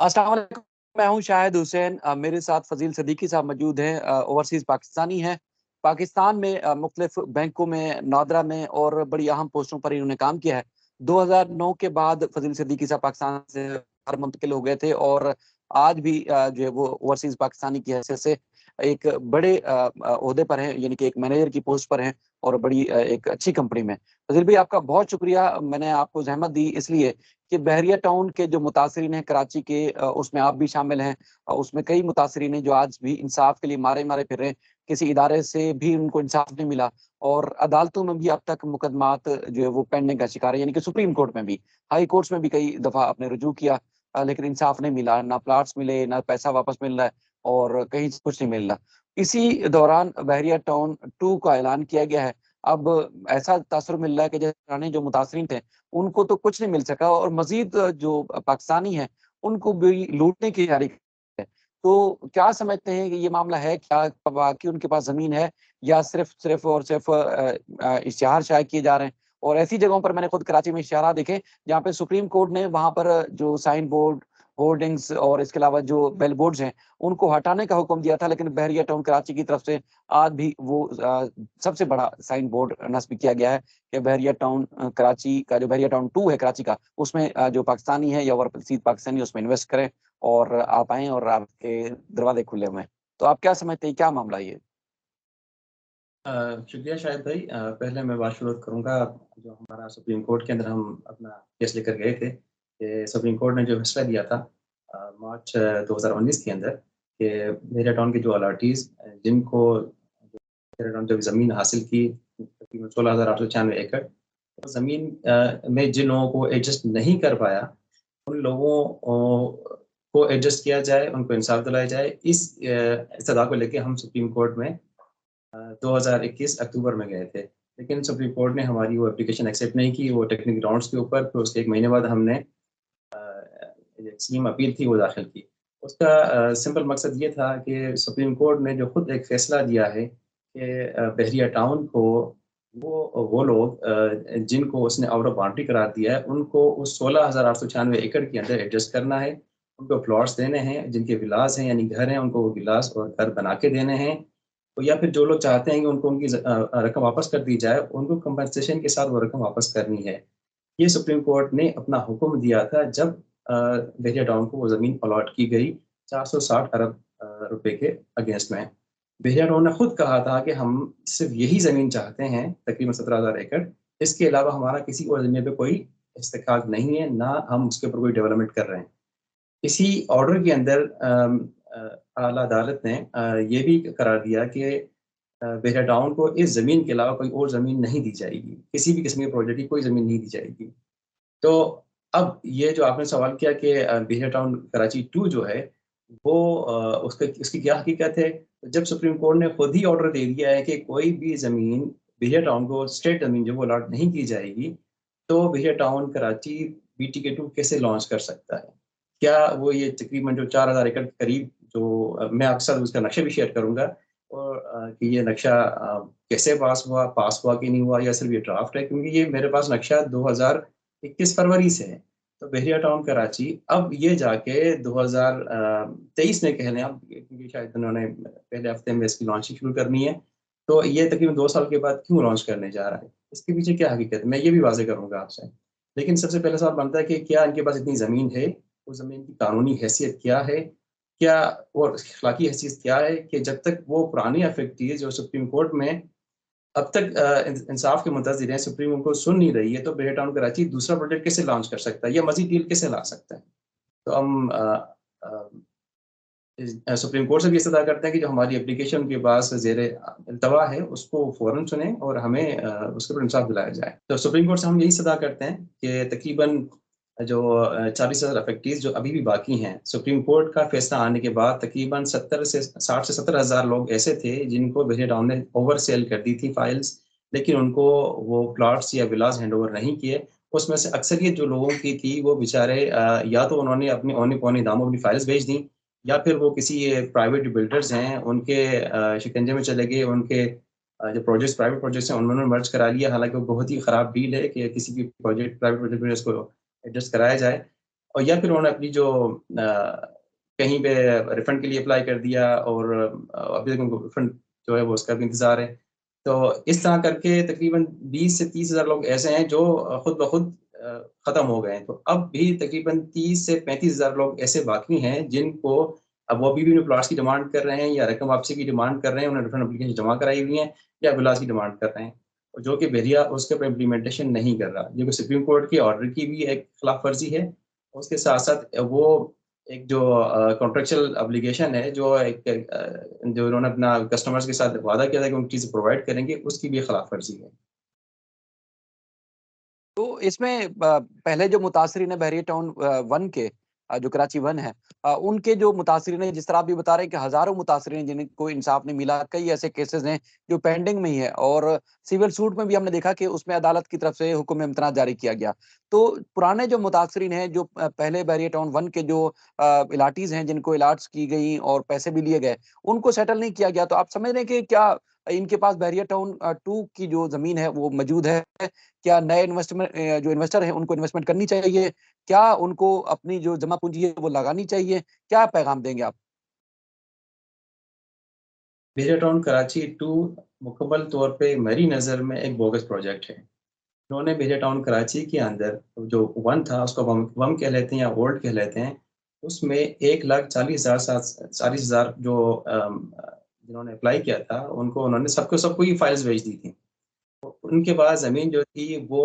अस्सलाम वालेकुम। मैं हूँ शाहिद हुसैन। मेरे साथ फजील सदीकी साहब मौजूद हैं, ओवरसीज़ पाकिस्तानी हैं। पाकिस्तान में मुख्तलिफ बैंकों में, नादरा में और बड़ी अहम पोस्टों पर इन्होंने काम किया है। 2009 के बाद फजील सदीकी साहब पाकिस्तान से बाहर मुंतकिल हो गए थे और आज भी जो है वो ओवरसीज़ पाकिस्तानी की हैसियत से एक बड़े ओहदे पर हैं, यानी कि एक मैनेजर की पोस्ट पर हैं और बड़ी एक अच्छी कंपनी में। फजील भाई, आपका बहुत शुक्रिया। मैंने आपको ज़हमत दी इसलिए कि बहरिया टाउन के जो मुतासरीन हैं कराची के, उसमें आप भी शामिल हैं। उसमें कई मुतासरीन हैं जो आज भी इंसाफ के लिए मारे मारे फिर रहे हैं। किसी इदारे से भी उनको इंसाफ नहीं मिला और अदालतों में भी अब तक मुकदमात जो है वो पेंडिंग का शिकार है, यानी कि सुप्रीम कोर्ट में भी, हाई कोर्ट्स में भी कई दफा आपने रुजू किया, लेकिन इंसाफ नहीं मिला। ना प्लाट्स मिले, ना पैसा वापस मिल रहा है और कहीं से कुछ नहीं मिल रहा। इसी दौरान बहरिया टाउन 2 का ऐलान किया गया है। अब ऐसा तासुर मिल रहा है कि जैसे पुराने जो मुतासरीन थे उनको तो कुछ नहीं मिल सका और मजीद जो पाकिस्तानी हैं उनको भी लूटने की तैयारी है। तो क्या समझते हैं कि ये मामला है क्या? वाकई उनके पास ज़मीन है या सिर्फ़ सिर्फ़ और सिर्फ़ इश्तिहार शाये किए जा रहे हैं? और ऐसी जगहों पर मैंने खुद कराची में इश्तिहारात देखे जहाँ पे सुप्रीम कोर्ट ने वहाँ पर जो साइन बोर्ड, होर्डिंग्स और इसके अलावा जो बेल बोर्ड्स हैं, उनको हटाने का हुक्म दिया था, लेकिन बहरिया टाउन कराची की तरफ से आज भी वो सबसे बड़ा साइन बोर्ड नस्ब किया गया है कि बहरिया टाउन कराची का, जो बहरिया टाउन 2 है कराची का, उसमें जो पाकिस्तानी है या ओवरसीज़ पाकिस्तानी उसमें इन्वेस्ट करें और आप आएँ और आपके दरवाज़े खुले हुए हैं। तो आप क्या समझते हैं, क्या मामला है ये? शुक्रिया शाहिद भाई। पहले मैं बात शुरू करूँगा, जो हमारा सुप्रीम कोर्ट के अंदर हम अपना केस लेकर गए थे कि सुप्रीम कोर्ट ने जो फैसला दिया था मार्च 2019 के अंदर कि मेरा टाउन के जो अलॉटीज़ जिनको मेरा टाउन जब ज़मीन हासिल की तकरीबन 16,896 एकड़, तो ज़मीन में जिन लोगों को एडजस्ट नहीं कर पाया, उन लोगों को एडजस्ट किया जाए, उनको इंसाफ दिलाया जाए। इस इस्तदा को लेके हम सुप्रीम कोर्ट में 2021 अक्टूबर में गए थे, लेकिन सुप्रीम कोर्ट ने हमारी वो एप्लीकेशन एक्सेप्ट नहीं की। वो टेक्निकल ग्राउंड्स के ऊपर फिर उसके 1 महीने बाद हमने एक स्कीम अपील थी वो दाखिल की। उसका सिंपल मकसद ये था कि सुप्रीम कोर्ट ने जो खुद एक फ़ैसला दिया है कि बहरिया टाउन को वो लोग जिनको उसने आउट ऑफ बाउंड्री करार दिया है, उनको उस 16,896 एकड़ के अंदर एडजस्ट करना है। उनको प्लॉट्स देने हैं, जिनके विलास हैं यानी घर हैं, उनको वो विलास और घर बना के देने हैं। तो या फिर जो लोग चाहते हैं कि उनको उनकी रकम वापस कर दी जाए, उनको कंपनसेशन के साथ वो रकम वापस करनी है। ये सुप्रीम कोर्ट ने अपना हुक्म दिया था जब बहरिया टाउन को वो ज़मीन अलॉट की गई 460 अरब रुपए के अगेंस्ट में। बहरिया टाउन ने खुद कहा था कि हम सिर्फ़ यही ज़मीन चाहते हैं, तकरीबन 17,000 एकड़। इसके अलावा हमारा किसी और ज़मीन पे कोई इस्तेहकाक नहीं है, ना हम उसके ऊपर कोई डेवलपमेंट कर रहे हैं। इसी ऑर्डर के अंदर आला अदालत ने ये भी करार दिया कि बहरिया टाउन को इस ज़मीन के अलावा कोई और ज़मीन नहीं दी जाएगी। किसी भी किस्म के प्रोजेक्ट की कोई ज़मीन नहीं दी जाएगी। तो अब ये जो आपने सवाल किया कि बहरिया टाउन कराची 2 जो है, वो उसका उसकी क्या हकीकत है? जब सुप्रीम कोर्ट ने खुद ही ऑर्डर दे दिया है कि कोई भी ज़मीन बहरिया टाउन को स्टेट ज़मीन जो वो अलॉट नहीं की जाएगी, तो बहरिया टाउन कराची BTK 2 कैसे लॉन्च कर सकता है? क्या वो ये तकरीबन जो 4,000 एकड़ के करीब जो मैं आपके साथ उसका नक्शा भी शेयर करूँगा और कि ये नक्शा कैसे पास हुआ कि नहीं हुआ या सिर्फ़ ये ड्राफ्ट है? क्योंकि ये मेरे पास नक्शा 2021 फरवरी से है। तो बहरिया टाउन कराची अब ये जाके 2023 में कह लें आप, क्योंकि शायद उन्होंने पहले हफ्ते में इसकी लॉन्चिंग शुरू करनी है। तो ये तकरीबन 2 साल के बाद क्यों लॉन्च करने जा रहा है? इसके पीछे क्या हकीकत है? मैं ये भी वाज़ेह करूँगा आपसे। लेकिन सबसे पहला सवाल बनता है कि क्या इनके पास इतनी ज़मीन है? उस ज़मीन की कानूनी हैसियत क्या है? क्या और अखलाकी हैसियत क्या है कि जब तक वो पुरानी अफेक्टीज़ जो सुप्रीम कोर्ट में अब तक इंसाफ के मुंतज़िर हैं, सुप्रीम उनको सुन नहीं रही है, तो बहरिया टाउन कराची दूसरा प्रोजेक्ट कैसे लॉन्च कर सकता है या मज़ीद डील कैसे ला सकता है? तो हम अ, सुप्रीम कोर्ट से भी इस्तदा करते हैं कि जो हमारी एप्लीकेशन के पास ज़ेरे इल्तवा है, उसको फ़ौरन सुनें और हमें उसके ऊपर इंसाफ दिलाया जाए। तो सुप्रीम कोर्ट से हम यही इस्तदा करते हैं कि तकरीबन जो 40,000 अफेक्टीज़ जो अभी भी बाकी हैं, सुप्रीम कोर्ट का फैसला आने के बाद तकरीबन 70 से 60 से 70,000 लोग ऐसे थे जिनको बहरिया टाउन ने ओवर सेल कर दी थी फाइल्स, लेकिन उनको वो प्लॉट्स या विलास हैंडओवर नहीं किए। उसमें से अक्सरियत जो लोगों की थी वो बेचारे या तो उन्होंने अपने औने-पौने दामों अपनी फाइल्स बेच दी या फिर वो किसी प्राइवेट बिल्डर्स हैं, उनके शिकंजे में चले गए, उनके जो प्रोजेक्ट्स प्राइवेट प्रोजेक्ट्स हैं, उन्होंने मर्ज करा लिया। हालाँकि वो बहुत ही खराब डील है कि किसी भी प्रोजेक्ट प्राइवेट प्रोजेक्ट में इसको एडजस्ट कराया जाए। और या फिर उन्होंने अपनी जो कहीं पे रिफंड के लिए अप्लाई कर दिया और अभी तक उनको रिफंड जो है वो उसका भी इंतज़ार है। तो इस तरह करके तकरीबन 20 से 30,000 लोग ऐसे हैं जो खुद ब खुद ख़त्म हो गए हैं। तो अब भी तकरीबन 30 से 35,000 लोग ऐसे बाकी हैं जिनको अब वो अभी भी अपने प्लॉट्स की डिमांड कर रहे हैं या रकम वापसी की डिमांड कर रहे हैं, उन्होंने रिफंड एप्लीकेशन जमा कराई हुई हैं या विलास की डिमांड कर रहे हैं। और जो कि बहरिया उसके ऊपर इम्प्लीमेंटेशन नहीं कर रहा, जो कि सुप्रीम कोर्ट के ऑर्डर की भी एक खिलाफ वर्जी है। उसके साथ-साथ वो एक जो कॉन्ट्रेक्चुअल ऑब्लिगेशन है, जो जो उन्होंने अपना कस्टमर्स के साथ वादा किया था कि उनकी चीज़ें प्रोवाइड करेंगे, उसकी भी खिलाफ वर्जी है। तो इसमें पहले जो मुतासरीन है बहरिया टाउन 1 के जो कराची 1 है उनके जो मुतासरीन हैं जिस तरह आप भी बता रहे हैं कि हज़ारों मुतासरीन हैं जिनको इंसाफ नहीं मिला, कई ऐसे केसेज़ हैं जो पेंडिंग में ही है और सिविल सूट में भी हमने देखा कि उसमें अदालत की तरफ से हुक्म इम्तना जारी किया गया। तो पुराने जो मुतासरीन हैं जो पहले बहरिया टाउन 1 के जो इलाटीज़ हैं जिनको इलाट्स की गई और पैसे भी लिए गए, उनको सेटल नहीं किया गया। तो आप समझ रहे हैं कि क्या इनके पास बहरिया टाउन 2 की जो ज़मीन है वो मौजूद है? क्या नए जो इन्वेस्टर हैं उनको इन्वेस्टमेंट करनी चाहिए? क्या उनको अपनी जो जमा पूँजी है वो लगानी चाहिए? क्या पैगाम देंगे आप? बहरिया टाउन कराची 2 मुकम्मल तौर पे मेरी नज़र में एक बोगस प्रोजेक्ट है। उन्होंने बहरिया टाउन कराची के अंदर जो 1 था उसको वम कह लेते हैं या ओल्ड कह लेते हैं, उसमें 1,40,000 40,000 जो जिन्होंने अप्लाई किया था, उनको उन्होंने सबको ही फाइल्स भेज दी थी। तो उनके पास ज़मीन जो थी वो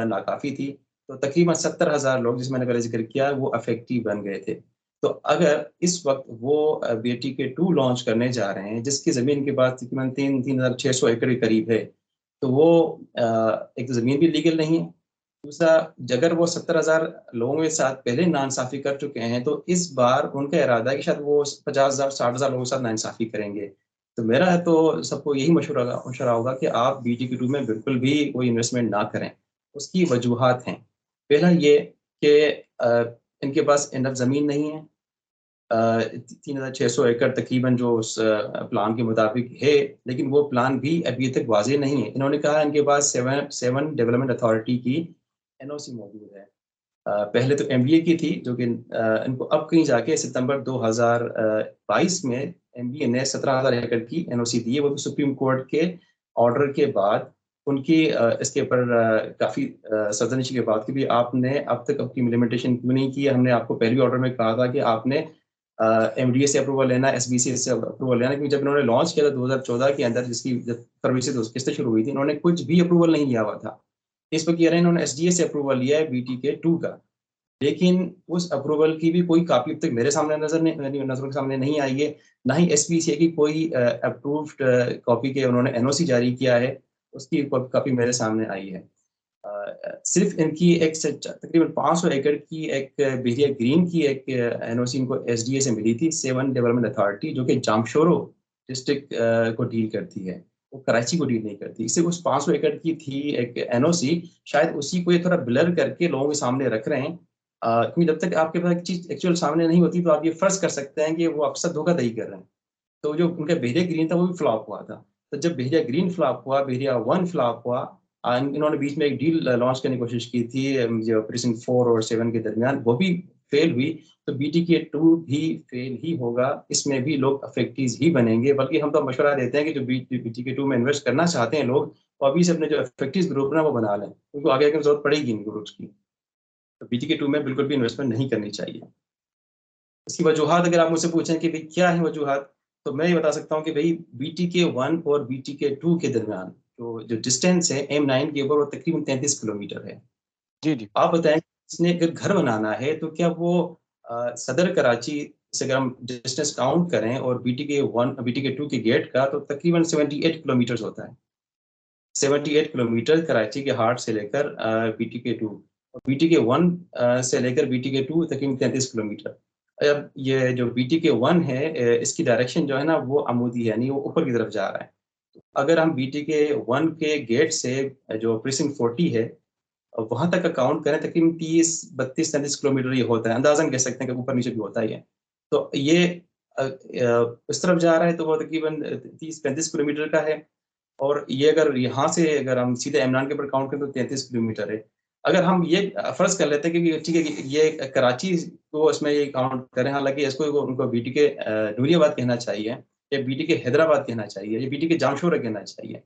नाकाफ़ी थी, तो तकरीबन 70,000 लोग जिसमें मैंने पहले ज़िक्र किया वो अफ़ेक्टी बन गए थे। तो अगर इस वक़्त वो बीटीके 2 लॉन्च करने जा रहे हैं, जिसकी ज़मीन के पास तकरीबन 3,600 एकड़ के करीब है, तो वो एक तो ज़मीन भी लीगल नहीं है, दूसरा अगर वो 70,000 लोगों के साथ पहले नाइंसाफ़ी कर चुके हैं, तो इस बार उनका इरादा है कि शायद वो 50,000 60,000 लोगों के साथ नाइंसाफ़ी करेंगे। तो मेरा तो सबको यही मशवरा होगा कि आप बीटीके 2 में बिल्कुल भी कोई इन्वेस्टमेंट ना करें। उसकी वजूहात हैं। पहला ये कि इनके पास इनफ ज़मीन नहीं है। 3,600 एकड़ तकरीबन जो उस प्लान के मुताबिक है, लेकिन वो प्लान भी अभी तक वाज़ेह नहीं है। इन्होंने कहा इनके पास 7 डेवलपमेंट अथॉरिटी की एनओसी मौजूद है। पहले तो एमबीए की थी जो कि इनको अब कहीं जाके सितंबर 2022 में एमबीए ने 17,000 एकड़ की एनओसी दी है, वो भी सुप्रीम कोर्ट के ऑर्डर के बाद उनकी इसके ऊपर काफ़ी सरज़नशी के बाद कि भी आपने अब तक अपनी इम्प्लीमेंटेशन क्यों नहीं की है? हमने आपको पहले भी ऑर्डर में कहा था कि आपने एमडीए से अप्रूवल लेना है, एसबीसी से अप्रूवल लेना है, क्योंकि जब इन्होंने लॉन्च किया था 2014 के अंदर जिसकी जब फरवरी से किस्तें शुरू हुई थी, इन्होंने कुछ भी अप्रूवल नहीं लिया हुआ था। इस वक़्त कह रहे हैं इन्होंने एसडीए से अप्रूवल लिया है बीटीके 2 का। लेकिन उस अप्रूवल की भी कोई कॉपी अब तक मेरे सामने मेरी नज़रों के सामने नहीं आई है, ना ही एसपीसीए की कोई अप्रूव्ड कॉपी के उन्होंने एनओसी जारी किया है, उसकी कॉपी मेरे सामने आई है। सिर्फ़ इनकी एक स तकरीबन 500 एकड़ की एक बहरिया ग्रीन की एक एनओसी इनको एसडीए से मिली थी, 7 डेवलपमेंट अथॉरिटी जो कि जामशोरो डिस्ट्रिक्ट को डील करती है, वो कराची को डील नहीं करती। सिर्फ़ उस 500 एकड़ की थी एक एनओसी, शायद उसी को ये थोड़ा ब्लर करके लोगों के सामने रख रहे हैं। क्योंकि जब तक आपके पास एक चीज़ एक्चुअल सामने नहीं होती, तो आप ये फ़र्ज़ कर सकते हैं कि वो आपके साथ धोखाधड़ी कर रहे हैं। तो जो उनका बहरिया ग्रीन था वो भी फ्लॉप हुआ था। तो जब बहरिया ग्रीन फ्लॉप हुआ, बहरिया 1 फ्लॉप हुआ इन्होंने बीच में एक डील लॉन्च करने की कोशिश की थी जो प्रीसिंक्ट 4 और 7 के दरमियान, वो भी फेल हुई। तो बीटीके 2 भी फेल ही होगा, इसमें भी लोग अफ़ेक्टीज़ ही बनेंगे। बल्कि हम तो मशवरा देते हैं कि जो बीटीके 2 में इन्वेस्ट करना चाहते हैं लोग, वो अभी से अपने जो अफ़ेक्टीज़ ग्रुप है ना वो बना लें, उनको आगे आके ज़रूरत पड़ेगी इन ग्रुप्स की। तो बीटीके 2 में बिल्कुल भी इन्वेस्टमेंट नहीं करनी चाहिए। इसकी वजूहात अगर आप मुझसे पूछें कि भई क्या है वजूहात? तो मैं ये बता सकता हूँ कि भई बीटीके 1 और बीटीके 2 के दरमियान जो डिस्टेंस है M9 के ऊपर वो तकरीबन 33 किलोमीटर है। जी, जी। आप बताएँ इसने अगर घर बनाना है तो क्या वो सदर कराची से अगर हम डिस्टेंस काउंट करें और बीटीके 2 के गेट का तो तकरीबन 78 किलोमीटर्स होता है। 78 किलोमीटर कराची के हार्ट से लेकर बीटीके 2 और बीटीके 1 से लेकर बीटीके 2 तकरीबन 33 किलोमीटर। अब ये जो बीटीके 1 है इसकी डायरेक्शन जो है ना वो अमूदी है, यानी वो ऊपर की तरफ जा रहा है। अगर हम बीटीके 1 के गेट से जो प्रीसिंक्ट 40 है वहाँ तक का काउंट करें तकरीबन 30, 32, 33 किलोमीटर ये होता है। अंदाज़न कह सकते हैं कि ऊपर-नीचे भी होता ही है। तो ये इस तरफ जा रहा है तो वो तकरीबन 30-35 किलोमीटर का है। और ये अगर यहाँ से अगर हम सीधे इमरान के ऊपर काउंट करें तो 33 किलोमीटर है। अगर हम ये फर्ज कर लेते हैं कि ठीक है कि ये कराची को इसमें ये काउंट करें, हालांकि इसको उनको बीटी के नूरियाबाद कहना चाहिए, या बीटी के हैदराबाद कहना चाहिए, या बीटी के जामशोरा कहना चाहिए। जी।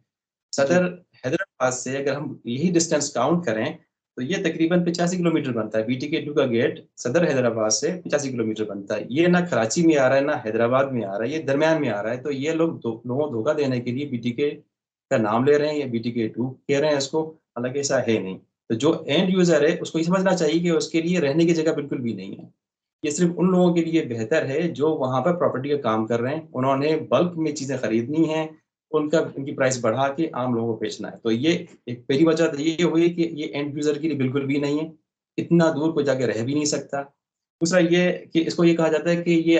सदर हैदराबाद से अगर हम यही डिस्टेंस काउंट करें तो ये तकरीबन 85 किलोमीटर बनता है। बीटी के 2 का गेट सदर हैदराबाद से 85 किलोमीटर बनता है। ये ना कराची में आ रहा है ना हैदराबाद में आ रहा है, ये दरमियान में आ रहा है। तो ये लोग लोगों को धोखा देने के लिए बीटी के का नाम ले रहे हैं या बीटी के 2 कह रहे हैं इसको, हालांकि ऐसा है नहीं। तो जो एंड यूजर है उसको ये समझना चाहिए कि उसके लिए रहने की जगह बिल्कुल भी नहीं है। ये सिर्फ उन लोगों के लिए बेहतर है जो वहां पर प्रॉपर्टी का काम कर रहे हैं, उन्होंने बल्क में चीजें खरीदनी है, उनकी प्राइस बढ़ा के आम लोगों को बेचना है। तो ये एक पहली वजह तो ये हुई कि ये एंड यूजर के लिए बिल्कुल भी नहीं है, इतना दूर कोई जाके रह भी नहीं सकता। दूसरा ये कि इसको ये कहा जाता है कि ये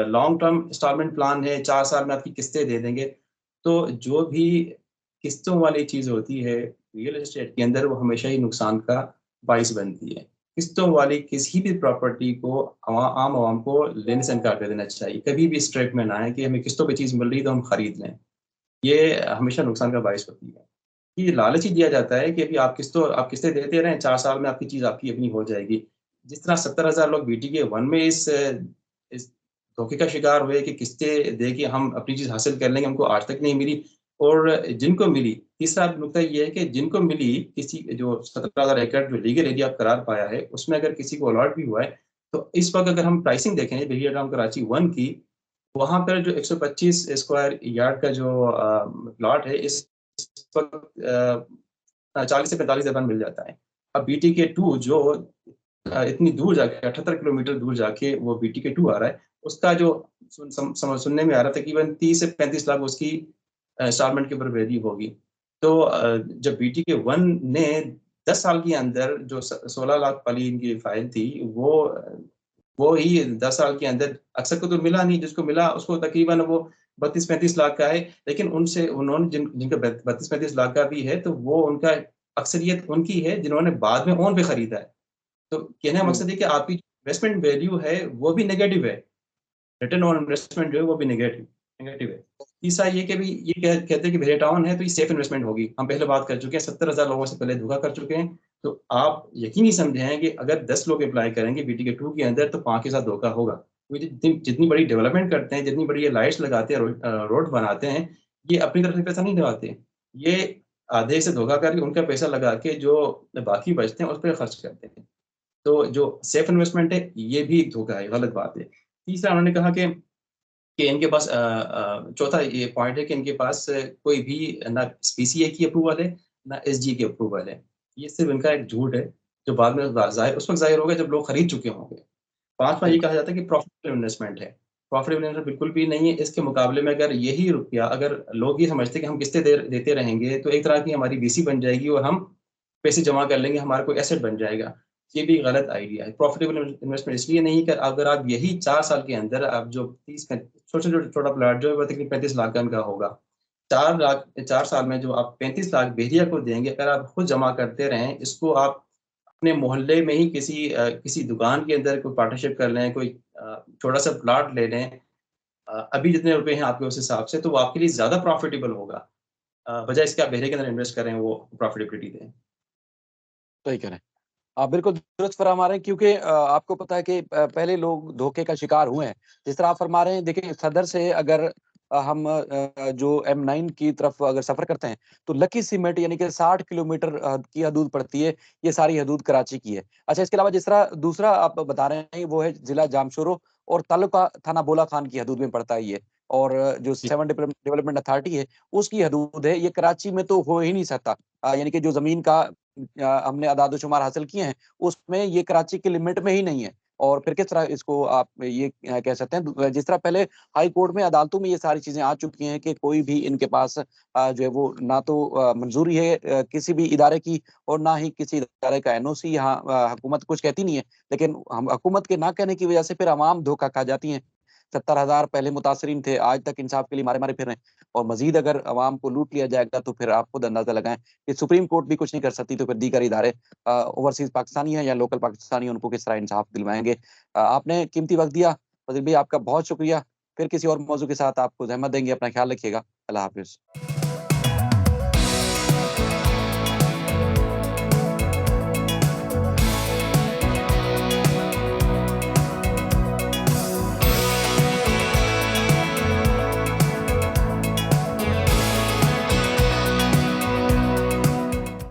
लॉन्ग टर्म इंस्टॉलमेंट प्लान है, 4 साल में आपकी किस्तें दे देंगे। तो जो भी किस्तों वाली चीज़ होती है रियल एस्टेट के अंदर, वो हमेशा ही नुकसान का बाइस बनती है। किस्तों वाली किसी भी प्रॉपर्टी को आम आवाम को लेने से इनकार कर देना चाहिए। कभी भी इस ट्रैप में ना आए कि हमें किस्तों पे चीज़ मिल रही है तो हम खरीद लें। ये हमेशा नुकसान का बाइस होती है। ये लालच ही दिया जाता है कि अभी आप किस्तें देते रहें, 4 साल में आपकी चीज़ आपकी अपनी हो जाएगी। जिस तरह 70,000 लोग बीटीके 1 में इस धोखे का शिकार हुए कि किस्तें दे के हम अपनी चीज़ हासिल कर लेंगे, हमको आज तक नहीं मिली। और जिनको मिली, तीसरा नुकता ये है कि जिनको मिली, किसी जो 17,000 एकड़ जो लीगल एरिया करार पाया है, उसमें अगर किसी को अलॉट भी हुआ है, तो इस वक़्त अगर हम प्राइसिंग देखें बेरिया टाउन कराची 1 की, वहाँ पर जो 125 स्क्वायर यार्ड का जो प्लॉट है, इस वक़्त 40 से 45 हज़ार मिल जाता है। अब बीटीके 2 जो इतनी दूर जाके 78 किलोमीटर दूर जाके वो बीटीके 2 आ रहा है, उसका जो सुनने में आ रहा था तकरीबन 30 से 35 लाख उसकी इंस्टॉलमेंट के ऊपर वैल्यू होगी। तो जब बीटीके 1 ने 10 साल के अंदर जो 16 लाख वाली इनकी फाइल थी, वो ही 10 साल के अंदर अक्सर को तो मिला नहीं, जिसको मिला उसको तकरीबन वो 32-35 लाख का है। लेकिन उन्होंने जिनका 32-35 लाख का भी है, तो वो उनका अक्सरियत उनकी है जिन्होंने बाद में ओन पे खरीदा है। तो कहने का हुँ। मकसद है कि आपकी इन्वेस्टमेंट वैल्यू है वो भी नेगेटिव है। रिटर्न ऑन इन्वेस्टमेंट जो है वो भी नेगेटिव नेगेटिव है। तीसरा ये कि भी ये कहते हैं कि भेड़िया टाउन है तो ये सेफ इन्वेस्टमेंट होगी। हम पहले बात कर चुके हैं, 70,000 लोगों से पहले धोखा कर चुके हैं। तो आप यकीन ही समझें कि अगर 10 लोग अप्लाई करेंगे बीटीके 2 के अंदर तो 5 के साथ धोखा होगा। क्योंकि जितनी बड़ी डेवलपमेंट करते हैं, जितनी बड़ी ये लाइट्स लगाते हैं, रोड बनाते हैं, ये अपनी तरफ से पैसा नहीं लगाते। ये आधे से धोखा करके उनका पैसा लगा के जो बाकी बचते हैं उस पे खर्च करते हैं। तो जो सेफ इन्वेस्टमेंट है, ये भी एक धोखा है, गलत बात है। तीसरा उन्होंने कहा कि इनके पास चौथा ये पॉइंट है कि इनके पास कोई भी ना स्पीसीए की अप्रूवल है, ना एसजी की अप्रूवल है। ये सिर्फ़ इनका एक झूठ है, जो बाद में ज़ाहिर उस वक़्त ज़ाहिर होगा जब लोग खरीद चुके होंगे। 5वां ये बिल्कुल। कहा जाता है कि प्रॉफिटेबल इन्वेस्टमेंट है। प्रॉफिटेबल इन्वेस्टमेंट बिल्कुल भी नहीं है। इसके मुकाबले में अगर यही रुपया अगर लोग ये समझते हैं कि हम किस्तें देते रहेंगे, तो एक तरह की हमारी वीसी बन जाएगी और हम पैसे जमा कर लेंगे, हमारा कोई एसेट बन जाएगा। ये भी गलत आइडिया है। प्रॉफिटेबल इन्वेस्टमेंट इसलिए नहीं कि अगर आप यही 4 साल के अंदर आप जो 30 पैं छोटा प्लॉट जो है वो तकरीबन 35 लाख का इनका होगा। 4 साल में जो आप 35 लाख बहरिया को देंगे, अगर आप खुद जमा करते रहें, इसको आप अपने मोहल्ले में ही किसी दुकान के अंदर कोई पार्टनरशिप कर लें, कोई छोटा-सा प्लॉट ले लें। अभी जितने रुपए हैं आपके उस हिसाब से, तो वो आपके लिए ज़्यादा प्रॉफिटेबल होगा। बजाए इसके आप बहरे के अंदर इन्वेस्ट करें, वो प्रॉफिटेबिलिटी दें। सही कह रहे हैं। आप बिल्कुल दुरुस्त फरमा रहे हैं क्योंकि आपको पता है कि पहले लोग धोखे का शिकार हुए हैं। जिस तरह आप फरमा रहे हैं देखिए सदर से अगर हम जो M9 की तरफ अगर सफ़र करते हैं, तो लकी सीमेंट यानी कि 60 किलोमीटर की हदूद पड़ती है, ये सारी हदूद कराची की है। अच्छा इसके अलावा जिस तरह दूसरा आप बता रहे हैं वो है ज़िला जामशोरो और तालुका थाना बोला खान की हदूद में पड़ता है ये और जो जी। 7 डेवलपमेंट अथॉरिटी है, उसकी हदूद है, ये कराची में तो हो ही नहीं सकता। यानी कि जो ज़मीन का हमने अदाद-ओ-शुमार हासिल किए हैं, उसमें ये कराची के लिमिट में ही नहीं है। और फिर किस तरह इसको आप ये कह सकते हैं जिस तरह पहले हाई कोर्ट में, अदालतों में ये सारी चीज़ें आ चुकी हैं कि कोई भी इनके पास जो है वो ना तो मंज़ूरी है किसी भी इदारे की और ना ही किसी इदारे का एनओसी यहाँ हुकूमत कुछ कहती नहीं है। लेकिन हम हुकूमत के ना कहने की वजह से फिर अवाम धोखा खा जाती हैं। 70,000 पहले मुतासरीन थे, आज तक इंसाफ के लिए मारे-मारे फिर रहे हैं और मज़ीद अगर अवाम को लूट लिया जाएगा तो फिर आप खुद अंदाज़ा लगाएँ कि सुप्रीम कोर्ट भी कुछ नहीं कर सकती तो फिर दीगर इदारे ओवरसीज़ पाकिस्तानी हैं या लोकल पाकिस्तानी उनको किस तरह इंसाफ दिलवाएँगे। आपने कीमती वक़्त दिया, फज़ील भाई आपका बहुत शुक्रिया। फिर किसी और मौज़ू के साथ आपको ज़हमत देंगे, अपना ख़्याल रखिएगा। अल्लाह हाफ़िज़।